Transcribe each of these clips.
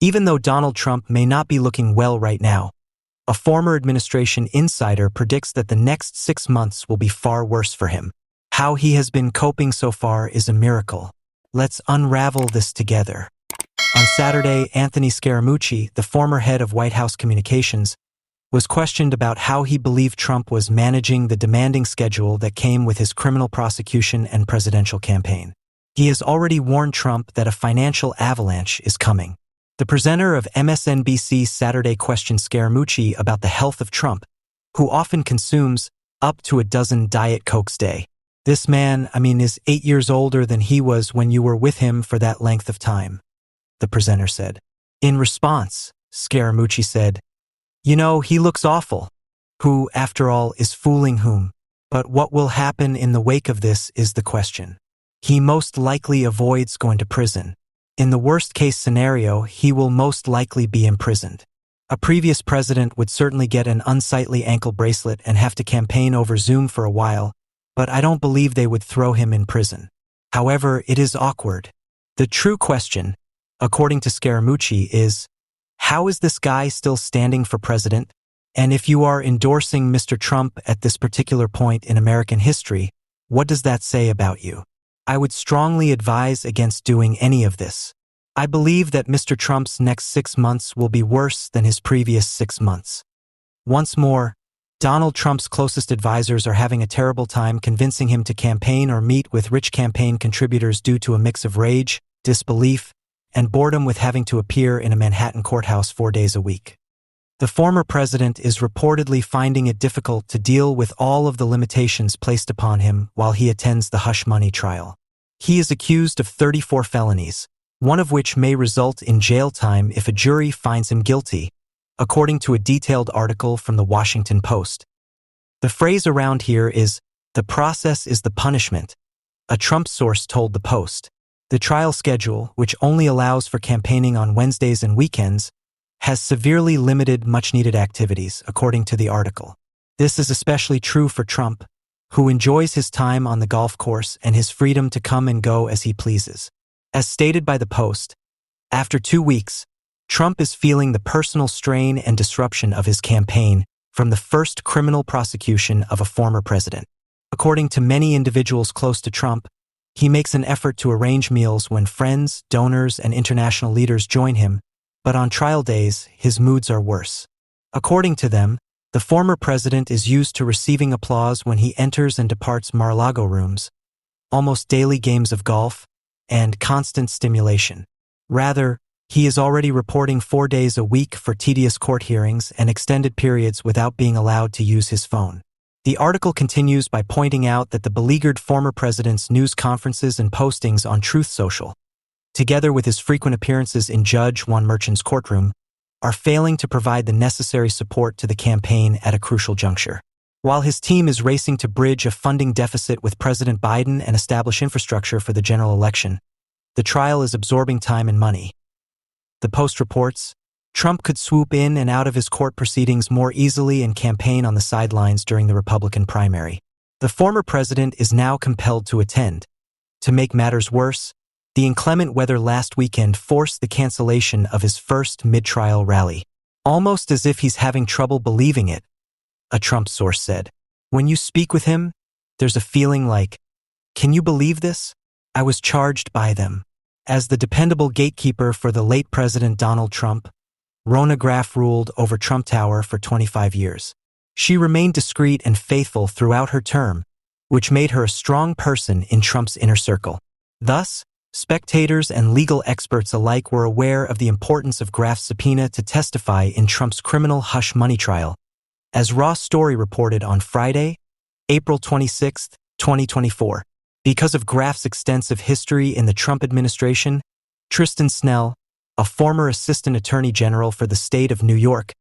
Even though Donald Trump may not be looking well right now, a former administration insider predicts that the next 6 months will be far worse for him. How he has been coping so far is a miracle. Let's unravel this together. On Saturday, Anthony Scaramucci, the former head of White House communications, was questioned about how he believed Trump was managing the demanding schedule that came with his criminal prosecution and presidential campaign. He has already warned Trump that a financial avalanche is coming. The presenter of MSNBC's Saturday questioned Scaramucci about the health of Trump, who often consumes up to a dozen Diet Cokes a day. This man, is 8 years older than he was when you were with him for that length of time, the presenter said. In response, Scaramucci said, he looks awful. Who, after all, is fooling whom? But what will happen in the wake of this is the question. He most likely avoids going to prison. In the worst-case scenario, he will most likely be imprisoned. A previous president would certainly get an unsightly ankle bracelet and have to campaign over Zoom for a while, but I don't believe they would throw him in prison. However, it is awkward. The true question, according to Scaramucci, is, how is this guy still standing for president? And if you are endorsing Mr. Trump at this particular point in American history, what does that say about you? I would strongly advise against doing any of this. I believe that Mr. Trump's next 6 months will be worse than his previous 6 months. Once more, Donald Trump's closest advisors are having a terrible time convincing him to campaign or meet with rich campaign contributors due to a mix of rage, disbelief, and boredom with having to appear in a Manhattan courthouse 4 days a week. The former president is reportedly finding it difficult to deal with all of the limitations placed upon him while he attends the hush money trial. He is accused of 34 felonies, one of which may result in jail time if a jury finds him guilty, according to a detailed article from the Washington Post. The phrase around here is, "The process is the punishment," a Trump source told the Post. The trial schedule, which only allows for campaigning on Wednesdays and weekends, has severely limited much-needed activities, according to the article. This is especially true for Trump, who enjoys his time on the golf course and his freedom to come and go as he pleases. As stated by the Post, after 2 weeks, Trump is feeling the personal strain and disruption of his campaign from the first criminal prosecution of a former president. According to many individuals close to Trump, he makes an effort to arrange meals when friends, donors, and international leaders join him, but on trial days, his moods are worse. According to them, the former president is used to receiving applause when he enters and departs Mar-a-Lago rooms, almost daily games of golf, and constant stimulation. Rather, he is already reporting 4 days a week for tedious court hearings and extended periods without being allowed to use his phone. The article continues by pointing out that the beleaguered former president's news conferences and postings on Truth Social, together with his frequent appearances in Judge Juan Merchan's courtroom, are failing to provide the necessary support to the campaign at a crucial juncture. While his team is racing to bridge a funding deficit with President Biden and establish infrastructure for the general election, the trial is absorbing time and money. The Post reports, Trump could swoop in and out of his court proceedings more easily and campaign on the sidelines during the Republican primary. The former president is now compelled to attend. To make matters worse, the inclement weather last weekend forced the cancellation of his first mid-trial rally. Almost as if he's having trouble believing it, a Trump source said. When you speak with him, there's a feeling like, "Can you believe this? I was charged by them." As the dependable gatekeeper for the late President Donald Trump, Rona Graff ruled over Trump Tower for 25 years. She remained discreet and faithful throughout her term, which made her a strong person in Trump's inner circle. Thus, spectators and legal experts alike were aware of the importance of Graff's subpoena to testify in Trump's criminal hush money trial, as Raw Story reported on Friday, April 26, 2024. Because of Graff's extensive history in the Trump administration, Tristan Snell, a former assistant attorney general for the state of New York,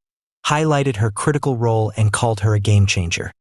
highlighted her critical role and called her a game changer.